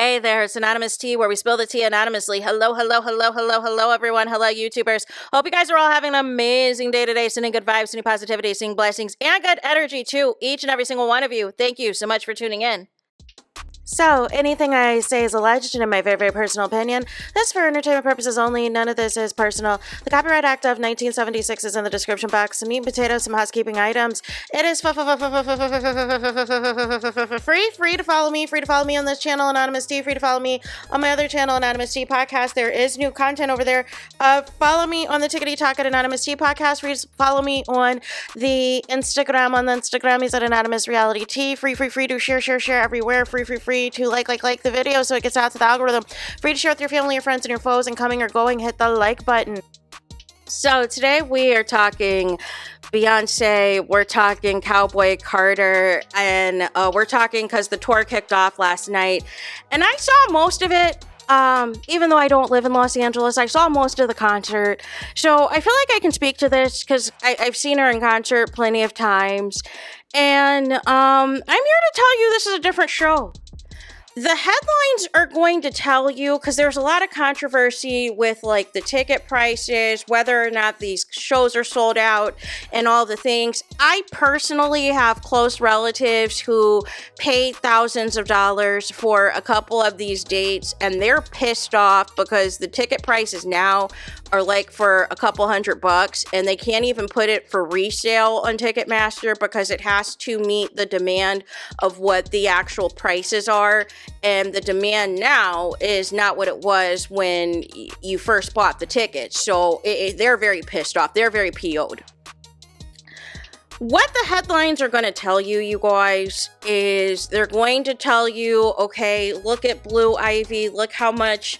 Hey there, it's Anonymous Tea, where we spill the tea anonymously. Hello, everyone. Hello, YouTubers. Hope you guys are all having an amazing day today. Sending good vibes, sending positivity, sending blessings, and good energy to each and every single one of you. Thank you so much for tuning in. So, anything I say is alleged and in my very, very personal opinion. This is for entertainment purposes only. None of this is personal. The Copyright Act of 1976 is in the description box. Some meat and potatoes, some housekeeping items. It is free to follow me. Free to follow me on this channel, Anonymous Tea. Free to follow me on my other channel, Anonymous Tea Podcast. There is new content over there. Follow me on the Tickety Talk at Anonymous Tea Podcast. Free to follow me on the Instagram. On the Instagram, he's at Anonymous Reality Tea. Free to share everywhere. Free to like the video so it gets out to the algorithm. Free to share with your family, your friends, and your foes, and coming or going, hit the like button. So today we are talking Beyoncé, we're talking Cowboy Carter, and we're talking because the tour kicked off last night, and I saw most of it. Even though I don't live in Los Angeles, I saw most of the concert. So I feel like I can speak to this because I've seen her in concert plenty of times, and I'm here to tell you this is a different show. The headlines are going to tell you, because there's a lot of controversy with like the ticket prices, whether or not these shows are sold out and all the things. I personally have close relatives who paid thousands of dollars for a couple of these dates, and they're pissed off because the ticket prices now are like for a couple $100, and they can't even put it for resale on Ticketmaster because it has to meet the demand of what the actual prices are. And the demand now is not what it was when you first bought the tickets. So they're very pissed off. They're very PO'd. What the headlines are going to tell you, you guys, is they're going to tell you, okay, look at Blue Ivy. Look how much,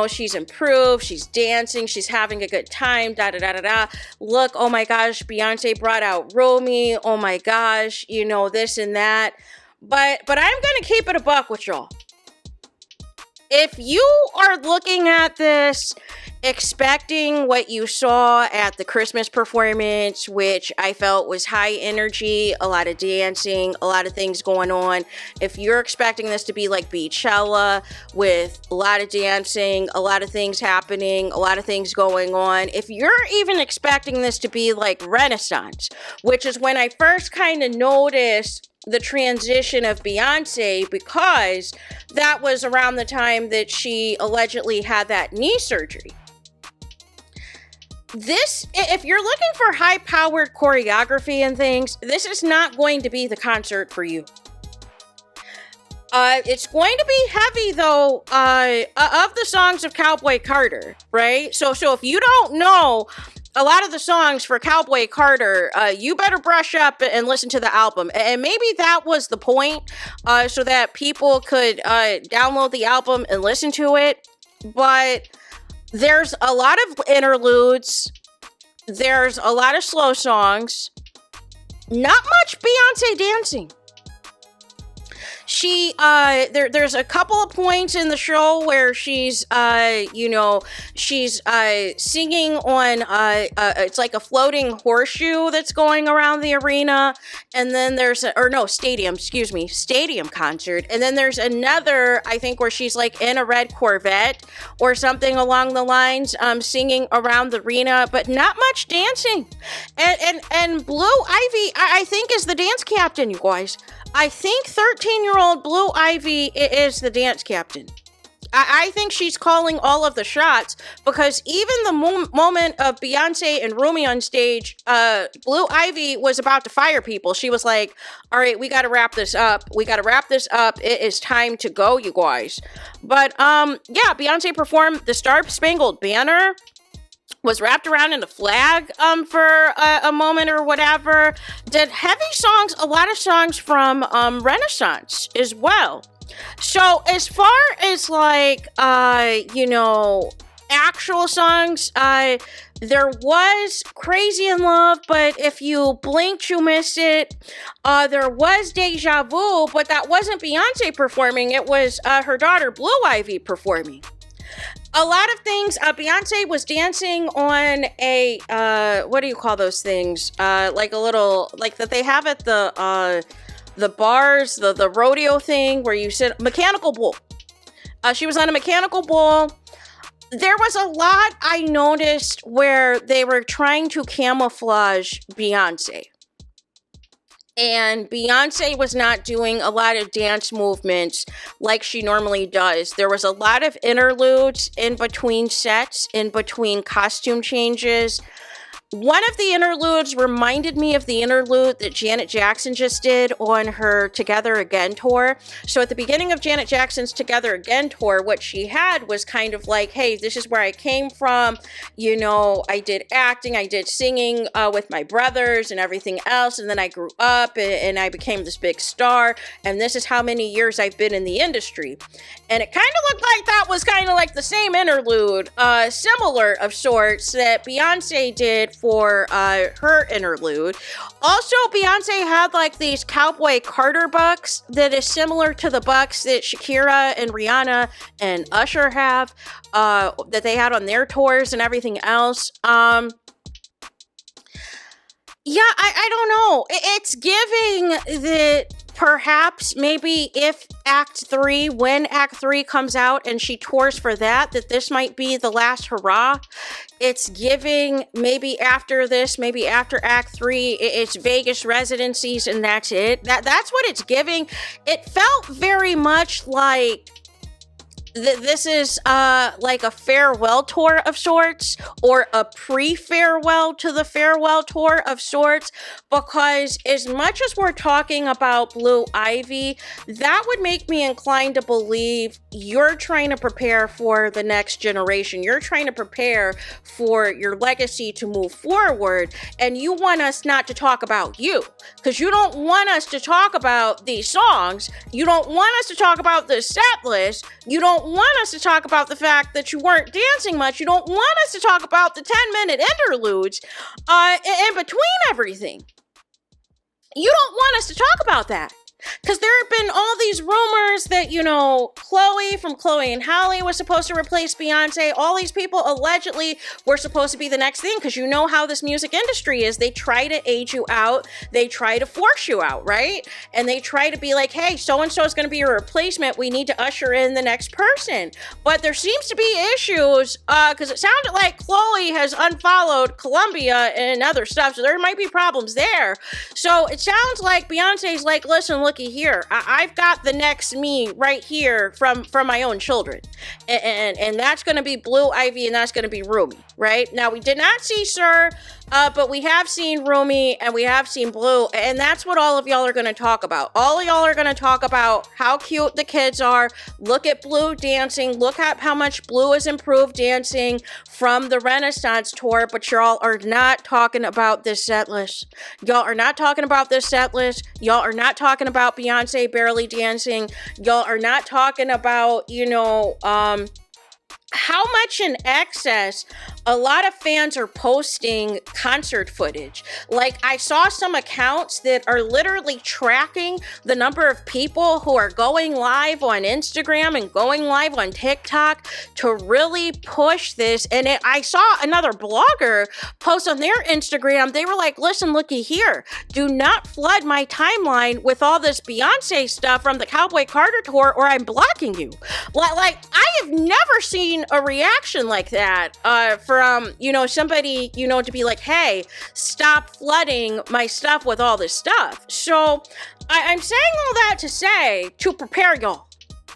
she's improved. She's dancing. She's having a good time. Look, oh my gosh, Beyonce brought out Romy. Oh my gosh, this and that. But I'm going to keep it a buck with y'all. If you are looking at this expecting what you saw at the Christmas performance, which I felt was high energy, a lot of dancing, a lot of things going on. If you're expecting this to be like Beachella with a lot of dancing, a lot of things happening, a lot of things going on, if you're even expecting this to be like Renaissance, which is when I first kind of noticed the transition of Beyoncé, because that was around the time that she allegedly had that knee surgery. This, if you're looking for high-powered choreography and things, this is not going to be the concert for you. It's going to be heavy, though, of the songs of Cowboy Carter, right? So if you don't know a lot of the songs for Cowboy Carter, you better brush up and listen to the album. And maybe that was the point, so that people could download the album and listen to it. But there's a lot of interludes. There's a lot of slow songs. Not much Beyonce dancing. She, there's a couple of points in the show where she's, she's singing on, it's like a floating horseshoe that's going around the arena. And then there's, stadium concert. And then there's another, I think, where she's like in a red Corvette or something along the lines, singing around the arena, but not much dancing. And Blue Ivy, I think, is the dance captain, you guys. I think 13-year-old Blue Ivy is the dance captain. I think she's calling all of the shots, because even the moment of Beyonce and Romy on stage, Blue Ivy was about to fire people. She was like, all right, we got to wrap this up. It is time to go, you guys. But Beyonce performed the Star Spangled Banner, was wrapped around in a flag for a moment or whatever. Did heavy songs, a lot of songs from Renaissance as well. So as far as like, actual songs, there was Crazy in Love, but if you blinked, you missed it. There was Deja Vu, but that wasn't Beyonce performing. It was her daughter, Blue Ivy, performing. A lot of things, Beyonce was dancing on a, what do you call those things? Like a little, like that they have at the bars, the rodeo thing where you sit, mechanical bull. She was on a mechanical bull. There was a lot I noticed where they were trying to camouflage Beyoncé. And Beyoncé was not doing a lot of dance movements like she normally does. There was a lot of interludes in between sets, in between costume changes. One of the interludes reminded me of the interlude that Janet Jackson just did on her Together Again tour. So at the beginning of Janet Jackson's Together Again tour, what she had was kind of like, hey, this is where I came from. You know, I did acting, I did singing with my brothers and everything else. And then I grew up and I became this big star. And this is how many years I've been in the industry. And it kind of looked like that was kind of like the same interlude, similar of sorts, that Beyoncé did for her interlude. Also, Beyoncé had like these Cowboy Carter bucks that is similar to the bucks that Shakira and Rihanna and Usher have, that they had on their tours and everything else. Yeah, I don't know. It's giving that perhaps maybe if when Act 3 comes out and she tours for that this might be the last hurrah. It's giving maybe after this, maybe after Act 3, it's Vegas residencies and that's it. That's what it's giving. It felt very much like this is like a farewell tour of sorts, or a pre-farewell to the farewell tour of sorts, because as much as we're talking about Blue Ivy, that would make me inclined to believe you're trying to prepare for the next generation. You're trying to prepare for your legacy to move forward, and you want us not to talk about you, because you don't want us to talk about these songs. You don't want us to talk about the set list. You don't want us to talk about the fact that you weren't dancing much. You don't want us to talk about the 10-minute interludes in between everything. You don't want us to talk about that. Because there have been all these rumors that, you know, Chloe from Chloe and Halle was supposed to replace Beyonce. All these people allegedly were supposed to be the next thing, because you know how this music industry is. They try to age you out. They try to force you out, right? And they try to be like, hey, so-and-so is going to be your replacement. We need to usher in the next person. But there seems to be issues, because it sounded like Chloe has unfollowed Columbia and other stuff. So there might be problems there. So it sounds like Beyonce's like, listen, looky here, I've got the next me right here from my own children, and that's going to be Blue Ivy, and that's going to be Rumi. Right now, we did not see Sir, but we have seen Rumi and we have seen Blue, and that's what all of y'all are going to talk about. All of y'all are going to talk about how cute the kids are. Look at Blue dancing. Look at how much Blue has improved dancing from the Renaissance tour, but y'all are not talking about this set list. Y'all are not talking about this set list. Y'all are not talking about Beyonce barely dancing. Y'all are not talking about, you know, how much in excess a lot of fans are posting concert footage. Like, I saw some accounts that are literally tracking the number of people who are going live on Instagram and going live on TikTok to really push this. And I saw another blogger post on their Instagram. They were like, listen, looky here. Do not flood my timeline with all this Beyonce stuff from the Cowboy Carter tour, or I'm blocking you. Like, I have never seen a reaction like that from, you know, somebody, you know, to be like, hey, stop flooding my stuff with all this stuff. So I'm saying all that to say, to prepare y'all.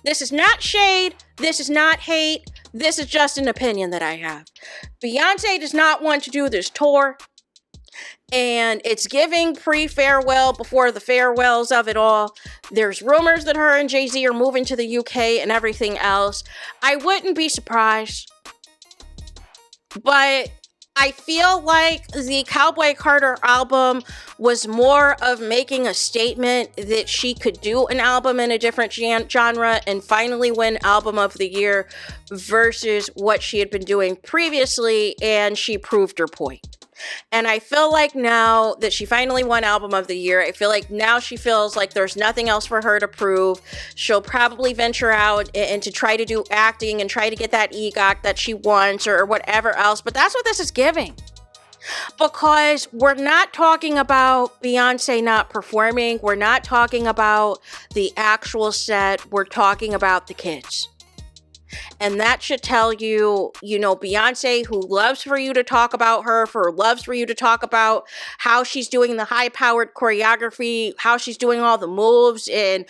This is not shade. This is not hate. This is just an opinion that I have. Beyonce does not want to do this tour. And it's giving pre-farewell before the farewells of it all. There's rumors that her and Jay-Z are moving to the UK and everything else. I wouldn't be surprised. But I feel like the Cowboy Carter album was more of making a statement that she could do an album in a different genre and finally win Album of the Year versus what she had been doing previously, and she proved her point. And I feel like now that she finally won Album of the Year, I feel like now she feels like there's nothing else for her to prove. She'll probably venture out and to try to do acting and try to get that EGOT that she wants or whatever else. But that's what this is giving. Because we're not talking about Beyonce not performing. We're not talking about the actual set. We're talking about the kids. And that should tell you, you know, Beyoncé, who loves for you to talk about her, loves for you to talk about how she's doing the high-powered choreography, how she's doing all the moves, and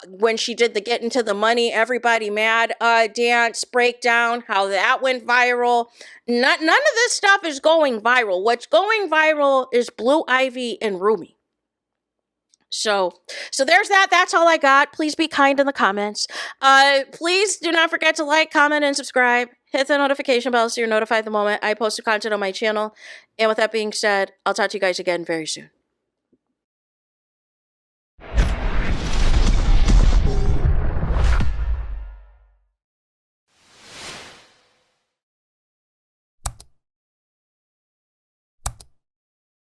when she did the Get Into the Money, Everybody Mad dance breakdown, how that went viral. None of this stuff is going viral. What's going viral is Blue Ivy and Rumi. So there's that. That's all I got. Please be kind in the comments. Please do not forget to like, comment, and subscribe. Hit the notification bell so you're notified the moment I post content on my channel. And with that being said, I'll talk to you guys again very soon.